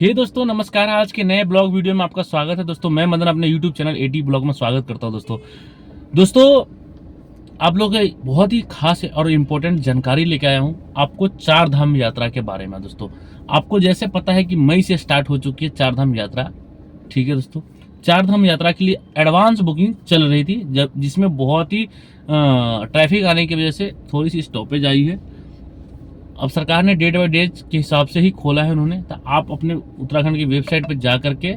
हे दोस्तों नमस्कार। आज के नए ब्लॉग वीडियो में आपका स्वागत है। दोस्तों मैं मदन अपने यूट्यूब चैनल एटी ब्लॉग में स्वागत करता हूं। दोस्तों आप लोग बहुत ही खास और इम्पोर्टेंट जानकारी लेके आया हूं आपको चार धाम यात्रा के बारे में। दोस्तों आपको जैसे पता है कि मई से स्टार्ट हो चुकी है चार धाम यात्रा, ठीक है दोस्तों। चार धाम यात्रा के लिए एडवांस बुकिंग चल रही थी, जब जिसमें बहुत ही ट्रैफिक आने की वजह से थोड़ी सी स्टॉपेज आई है। अब सरकार ने डेट बाई डेट के हिसाब से ही खोला है उन्होंने, तो आप अपने उत्तराखंड की वेबसाइट पर जा करके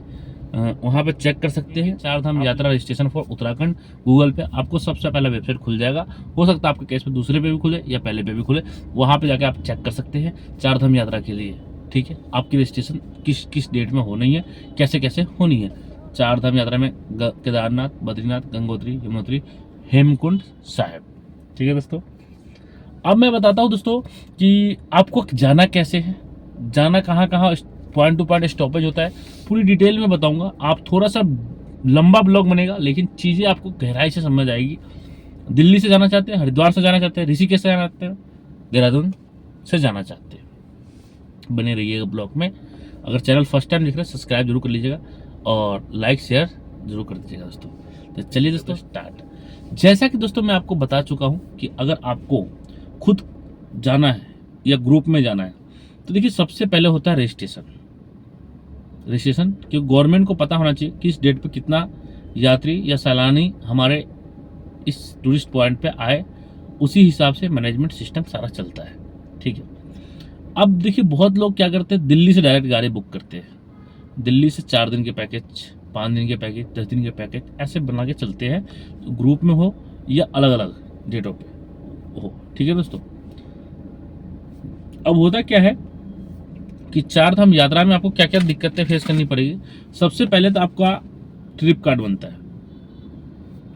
वहाँ पे चेक कर सकते हैं। चार धाम यात्रा रजिस्ट्रेशन फॉर उत्तराखंड गूगल पे आपको सबसे पहला वेबसाइट खुल जाएगा। हो सकता है आपके केस पे दूसरे पे भी खुले या पहले पे भी खुले, वहाँ पे जाके आप चेक कर सकते हैं चार धाम यात्रा के लिए, ठीक है। आपकी रजिस्ट्रेशन किस किस डेट में होनी है, कैसे कैसे होनी है। चार धाम यात्रा में केदारनाथ, बद्रीनाथ, गंगोत्री, यमुनोत्री, हेमकुंड साहिब, ठीक है दोस्तों। अब मैं बताता हूँ दोस्तों कि आपको जाना कैसे है, जाना कहाँ कहाँ, पॉइंट टू पॉइंट स्टॉपेज होता है, पूरी डिटेल में बताऊंगा। आप थोड़ा सा लंबा ब्लॉग बनेगा लेकिन चीज़ें आपको गहराई से समझ आएगी। दिल्ली से जाना चाहते हैं, हरिद्वार से जाना चाहते हैं, ऋषिकेश से जाना चाहते हैं, देहरादून से जाना चाहते हैं, बने रहिएगा ब्लॉग में। अगर चैनल फर्स्ट टाइम देख रहे हैं सब्सक्राइब जरूर कर लीजिएगा और लाइक शेयर जरूर कर दीजिएगा दोस्तों। तो चलिए दोस्तों स्टार्ट। जैसा कि दोस्तों मैं आपको बता चुका हूँ कि अगर आपको खुद जाना है या ग्रुप में जाना है तो देखिए सबसे पहले होता है रजिस्ट्रेशन। क्योंकि गवर्नमेंट को पता होना चाहिए किस डेट पे कितना यात्री या सैलानी हमारे इस टूरिस्ट पॉइंट पे आए, उसी हिसाब से मैनेजमेंट सिस्टम सारा चलता है, ठीक है। अब देखिए बहुत लोग क्या करते हैं, दिल्ली से डायरेक्ट गाड़ी बुक करते हैं। दिल्ली से 4 दिन के पैकेज, 5 दिन के पैकेज, 10 दिन के पैकेज ऐसे बना के चलते हैं, तो ग्रुप में हो या अलग अलग डेटों पे हो, ठीक है दोस्तों। अब होता क्या है कि चार धाम यात्रा में आपको क्या क्या दिक्कतें फेस करनी पड़ेगी। सबसे पहले तो आपका ट्रिप कार्ड बनता है,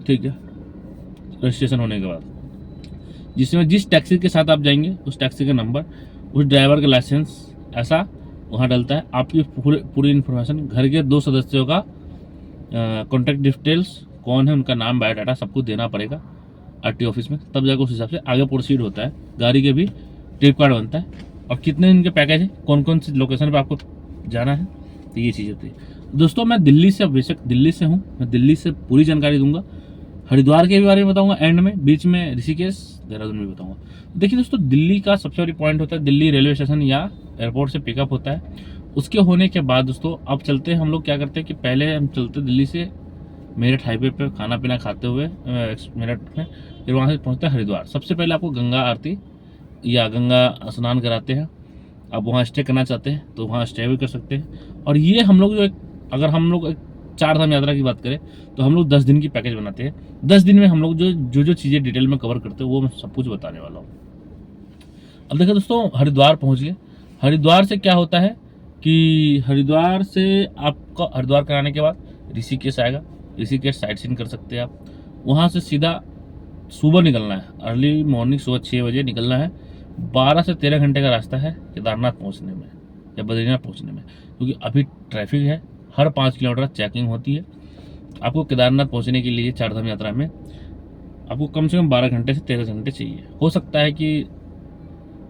ठीक है, रजिस्ट्रेशन होने के बाद, जिसमें जिस टैक्सी के साथ आप जाएंगे उस टैक्सी का नंबर, उस ड्राइवर का लाइसेंस, ऐसा वहाँ डलता है। आपकी पूरी इन्फॉर्मेशन, घर के 2 सदस्यों का कॉन्टैक्ट डिटेल्स, कौन है उनका नाम, बायोडाटा सब कुछ देना पड़ेगा आरटीओ ऑफिस में, तब जाकर उस हिसाब से आगे प्रोसीड होता है। गाड़ी के भी ट्रिप कार्ड बनता है और कितने दिन के पैकेज है, कौन कौन सी लोकेशन पे आपको जाना है, तो ये चीज़ होती है दोस्तों। मैं दिल्ली से, बेशक दिल्ली से हूँ, मैं दिल्ली से पूरी जानकारी दूंगा। हरिद्वार के बारे में बताऊंगा एंड में, बीच में ऋषिकेश, देहरादून में बताऊंगा। देखिए दोस्तों दिल्ली का सबसे बड़ी पॉइंट होता है, दिल्ली रेलवे स्टेशन या एयरपोर्ट से पिकअप होता है। उसके होने के बाद दोस्तों अब चलते हैं, हम लोग क्या करते हैं कि पहले हम चलते दिल्ली से मेरठ हाईवे पे खाना पीना खाते हुए मेरठ में, फिर वहाँ से पहुँचते हैं हरिद्वार। सबसे पहले आपको गंगा आरती या गंगा स्नान कराते हैं। आप वहाँ स्टे करना चाहते हैं तो वहाँ स्टे भी कर सकते हैं। और ये हम लोग अगर हम लोग चार धाम यात्रा की बात करें तो हम लोग 10 दिन की पैकेज बनाते हैं। 10 दिन में हम लोग जो चीज़ें डिटेल में कवर करते हैं वो मैं सब कुछ बताने वाला हूँ। अब देखिए दोस्तों हरिद्वार पहुँच गए। हरिद्वार से क्या होता है कि हरिद्वार से आपका, हरिद्वार कराने के बाद ऋषिकेश आएगा। ऋषिकेश साइट सीइंग कर सकते हैं आप। वहाँ से सीधा सुबह निकलना है, अर्ली मॉर्निंग सुबह 6 बजे निकलना है। 12 से 13 घंटे का रास्ता है केदारनाथ पहुँचने में या बद्रीनाथ पहुँचने में, क्योंकि अभी ट्रैफिक है। हर 5 किलोमीटर चेकिंग होती है। आपको केदारनाथ पहुँचने के लिए चार धाम यात्रा में आपको कम से कम 12 घंटे से 13 घंटे चाहिए। हो सकता है कि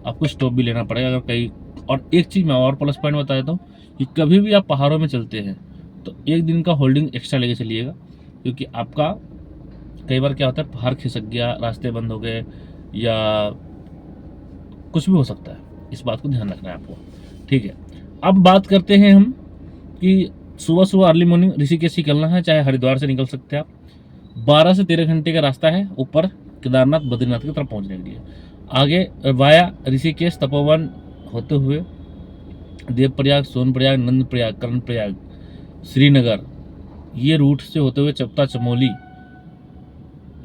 आपको स्टॉप भी लेना पड़ेगा अगर कहीं। और एक चीज़ मैं और प्लस पॉइंट बता देता हूँ कि कभी भी आप पहाड़ों में चलते हैं तो 1 दिन का होल्डिंग एक्स्ट्रा लेके चलिएगा, क्योंकि आपका कई बार क्या होता है पहाड़ खिसक गया, रास्ते बंद हो गए या कुछ भी हो सकता है। इस बात को ध्यान रखना है आपको, ठीक है। अब बात करते हैं हम कि सुबह सुबह अर्ली मॉर्निंग ऋषिकेश निकलना है, चाहे हरिद्वार से निकल सकते हैं आप। 12 से 13 घंटे का रास्ता है ऊपर केदारनाथ बद्रीनाथ की तरफ पहुंचने के लिए। आगे वाया ऋषिकेश तपोवन होते हुए देवप्रयाग, सोनप्रयाग, नंदप्रयाग, कर्णप्रयाग, श्रीनगर, ये रूट से होते हुए चपता, चमोली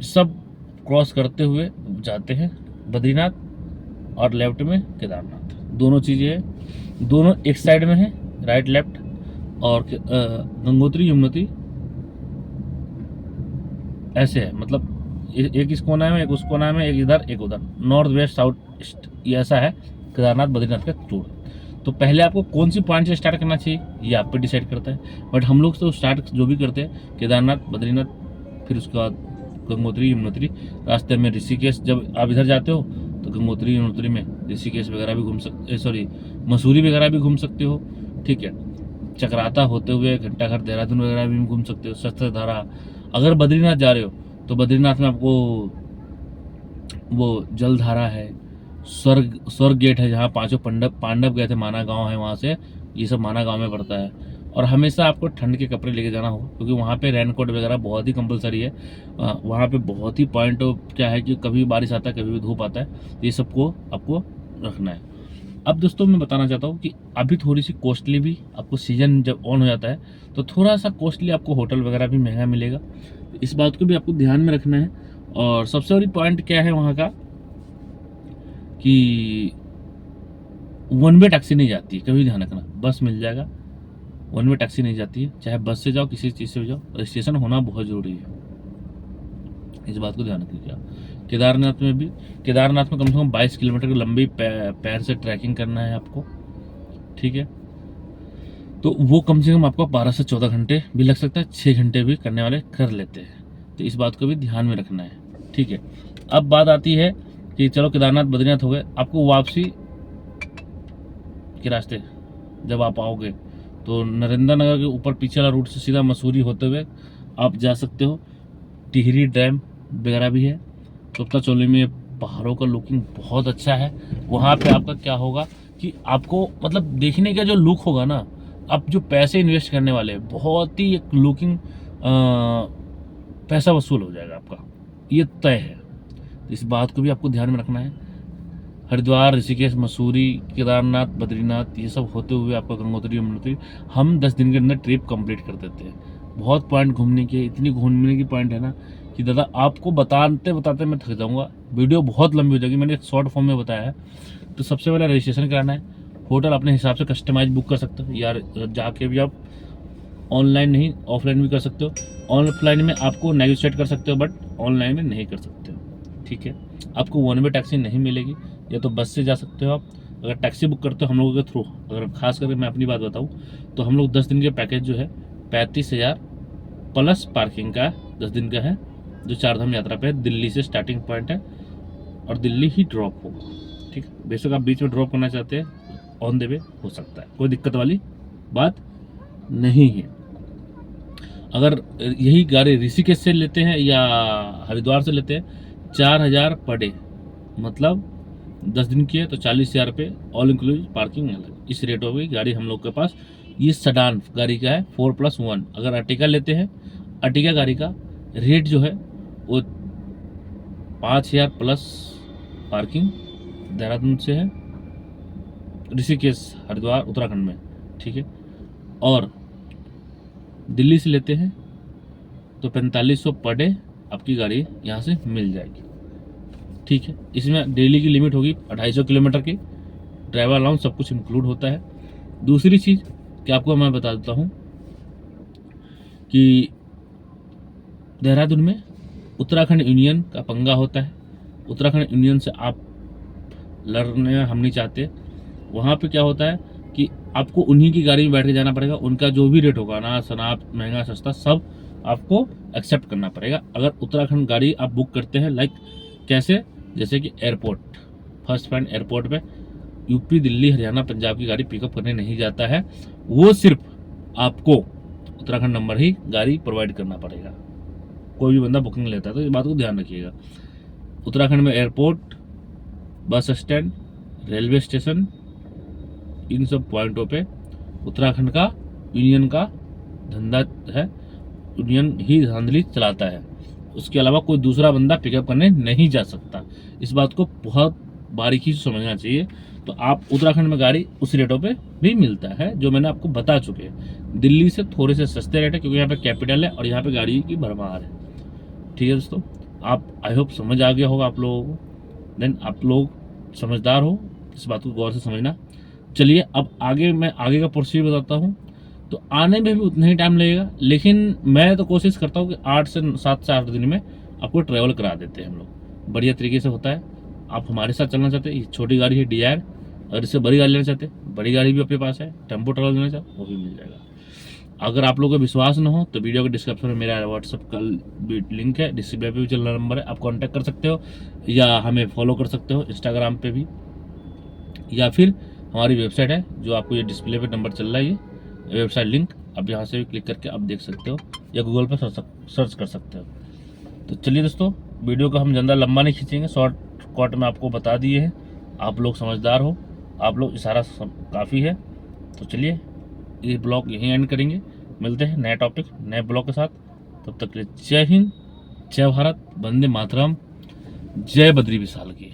सब क्रॉस करते हुए जाते हैं बद्रीनाथ, और लेफ्ट में केदारनाथ। दोनों चीज़ें हैं, दोनों एक साइड में है, राइट लेफ्ट। और गंगोत्री, यमुनोत्री ऐसे है, मतलब एक इस कोना में, एक उस कोना में, एक इधर एक उधर, नॉर्थ वेस्ट साउथ ईस्ट, ये ऐसा है केदारनाथ बद्रीनाथ का टूर। तो पहले आपको कौन सी पॉइंट से स्टार्ट करना चाहिए ये आप पे डिसाइड करता है। बट हम लोग तो स्टार्ट जो भी करते हैं केदारनाथ, बद्रीनाथ, फिर उसके बाद गंगोत्री, यमुनोत्री। रास्ते में ऋषिकेश, जब आप इधर जाते हो तो गंगोत्री, यमुनोत्री में ऋषिकेश वगैरह भी घूम सकते, सॉरी मसूरी वगैरह भी घूम सकते हो, ठीक है। चक्राता होते हुए घंटाघर देहरादून वगैरह भी घूम सकते हो। शस्त्रधारा, अगर बद्रीनाथ जा रहे हो तो बद्रीनाथ में आपको वो जलधारा है, स्वर्ग गेट है जहाँ पांचों पांडव गए थे, माना गांव है वहाँ से, ये सब माना गांव में पड़ता है। और हमेशा आपको ठंड के कपड़े लेके जाना होगा क्योंकि वहाँ पे रेनकोट वगैरह बहुत ही कंपलसरी है। वहाँ पे बहुत ही पॉइंट क्या है कि कभी बारिश आता है, कभी भी धूप आता है, ये सबको आपको रखना है। अब दोस्तों मैं बताना चाहता हूँ कि अभी थोड़ी सी कॉस्टली भी आपको, सीजन जब ऑन हो जाता है तो थोड़ा सा कॉस्टली आपको होटल वगैरह भी महंगा मिलेगा, इस बात को भी आपको ध्यान में रखना है। और सबसे बड़ी पॉइंट क्या है वहाँ का कि वन वे टैक्सी नहीं जाती है, कभी ध्यान रखना, बस मिल जाएगा, वन वे टैक्सी नहीं जाती है। चाहे बस से जाओ, किसी चीज़ से भी जाओ, रजिस्ट्रेशन होना बहुत ज़रूरी है, इस बात को ध्यान रखिएगा। केदारनाथ में भी, केदारनाथ में कम से कम 22 किलोमीटर की लंबी पैर से ट्रैकिंग करना है आपको, ठीक है। तो वो कम से कम आपको 12 से 14 घंटे भी लग सकता है, 6 घंटे भी करने वाले कर लेते हैं, तो इस बात को भी ध्यान में रखना है, ठीक है। अब बात आती है कि चलो केदारनाथ बद्रीनाथ हो गए, आपको वापसी के रास्ते जब आप आओगे तो नरेंद्र नगर के ऊपर पीछे वाला रूट से सीधा मसूरी होते हुए आप जा सकते हो। टिहरी डैम वगैरह भी है। तोता चौली में पहाड़ों का लुकिंग बहुत अच्छा है। वहाँ पे आपका क्या होगा कि आपको मतलब देखने का जो लुक होगा ना, आप जो पैसे इन्वेस्ट करने वाले बहुत ही एक लुकिंग पैसा वसूल हो जाएगा आपका, ये तय है। इस बात को भी आपको ध्यान में रखना है। हरिद्वार, ऋषिकेश, मसूरी, केदारनाथ, बद्रीनाथ, ये सब होते हुए आपका गंगोत्री, यमुनोत्री, हम 10 दिन के अंदर ट्रिप कंप्लीट कर देते हैं। बहुत पॉइंट घूमने के, इतनी घूमने की पॉइंट है ना कि दादा आपको बताते बताते मैं थक जाऊंगा, वीडियो बहुत लंबी हो जाएगी, मैंने एक शॉर्ट फॉर्म में बताया है। तो सबसे पहले रजिस्ट्रेशन कराना है, होटल अपने हिसाब से कस्टमाइज बुक कर सकते हो, यार जाके भी आप ऑनलाइन नहीं ऑफलाइन भी कर सकते हो। ऑफलाइन में आपको नेगोशिएट कर सकते हो, बट ऑनलाइन में नहीं कर सकते हो, ठीक है। आपको वन वे टैक्सी नहीं मिलेगी, या तो बस से जा सकते हो आप। अगर टैक्सी बुक करते हो हम लोगों के थ्रू, अगर खास करके मैं अपनी बात बताऊं तो हम लोग 10 दिन के पैकेज जो है 35,000 प्लस पार्किंग का 10 दिन का है, जो 4 धाम यात्रा पे है। दिल्ली से स्टार्टिंग पॉइंट है और दिल्ली ही ड्रॉप होगा, ठीक है। बेशक आप बीच में ड्रॉप करना चाहते हैं, ऑन द वे हो सकता है, कोई दिक्कत वाली बात नहीं है। अगर यही गाड़ी ऋषिकेश से लेते हैं या हरिद्वार से लेते हैं, 4,000 पर डे, मतलब 10 दिन की है तो 40,000 रुपये, ऑल इंक्लूसिव पार्किंग अलग, इस रेट हो गई गाड़ी हम लोग के पास। ये सडान गाड़ी का है 4+1। अगर अर्टिगा लेते हैं, अर्टिगा गाड़ी का रेट जो है वो 5,000 प्लस पार्किंग देहरादून से है, ऋषिकेश, हरिद्वार, उत्तराखंड में, ठीक है। और दिल्ली से लेते हैं तो 4500 पर डे आपकी गाड़ी यहाँ से मिल जाएगी, ठीक है। इसमें डेली की लिमिट होगी 250 किलोमीटर की, ड्राइवर अलाउंस सब कुछ इंक्लूड होता है। दूसरी चीज़ कि आपको मैं बता देता हूँ कि देहरादून में उत्तराखंड यूनियन का पंगा होता है। उत्तराखंड यूनियन से आप लड़ने हम नहीं चाहते। वहाँ पे क्या होता है कि आपको उन्हीं की गाड़ी में बैठ के जाना पड़ेगा, उनका जो भी रेट होगा, अनाज शनाब, महंगा सस्ता, सब आपको एक्सेप्ट करना पड़ेगा। अगर उत्तराखंड गाड़ी आप बुक करते हैं, लाइक कैसे, जैसे कि एयरपोर्ट, फर्स्ट पॉइंट एयरपोर्ट पे यूपी, दिल्ली, हरियाणा, पंजाब की गाड़ी पिकअप करने नहीं जाता है, वो सिर्फ आपको उत्तराखंड नंबर ही गाड़ी प्रोवाइड करना पड़ेगा। कोई भी बंदा बुकिंग लेता है तो इस बात को ध्यान रखिएगा। उत्तराखंड में airport, bus stand, railway station, इन सब पॉइंटों पे उत्तराखंड का यूनियन का धंधा है, यूनियन ही धांधली चलाता है। उसके अलावा कोई दूसरा बंदा पिकअप करने नहीं जा सकता। इस बात को बहुत बारीकी से समझना चाहिए। तो आप उत्तराखंड में गाड़ी उस रेटों पे भी मिलता है जो मैंने आपको बता चुके हैं। दिल्ली से थोड़े से सस्ते रेट है क्योंकि यहाँ पे कैपिटल है और यहाँ पे गाड़ी की भरमार है, ठीक है दोस्तों। आप आई होप समझ आ गया होगा आप लोगों को। देन आप लोग समझदार हो, इस बात को गौर से समझना। चलिए अब आगे मैं आगे का प्रोसीजर बताता हूँ। तो आने में भी उतना ही टाइम लगेगा, लेकिन मैं तो कोशिश करता हूँ कि 8 से 7 से 8 दिन में आपको ट्रैवल करा देते हैं हम लोग, बढ़िया तरीके से होता है। आप हमारे साथ चलना चाहते हैं, ये छोटी गाड़ी है डिजायर, अगर इससे बड़ी गाड़ी लेना चाहते हैं, बड़ी गाड़ी भी अपने पास है, टेम्पो ट्रैवल लेना चाहते वो भी मिल जाएगा। अगर आप लोगों को विश्वास न हो तो वीडियो के डिस्क्रिप्शन में मेरा व्हाट्सअप का लिंक है, डिस्प्ले पे भी चल रहा नंबर है, आप कांटेक्ट कर सकते हो या हमें फॉलो कर सकते हो इंस्टाग्राम पे भी, या फिर हमारी वेबसाइट है जो आपको ये डिस्प्ले पे नंबर चल रहा है, ये वेबसाइट लिंक आप यहाँ से भी क्लिक करके आप देख सकते हो या गूगल पर सर्च कर सकते हो। तो चलिए दोस्तों, वीडियो को हम ज़्यादा लंबा नहीं खींचेंगे, शॉर्टकट में आपको बता दिए हैं। आप लोग समझदार हो, आप लोग इशारा काफ़ी है। तो चलिए ये ब्लॉग यहीं एंड करेंगे, मिलते हैं नए टॉपिक नए ब्लॉग के साथ। तब तक के लिए जय हिंद, जय भारत, वंदे मातरम, जय बद्री विशाल की।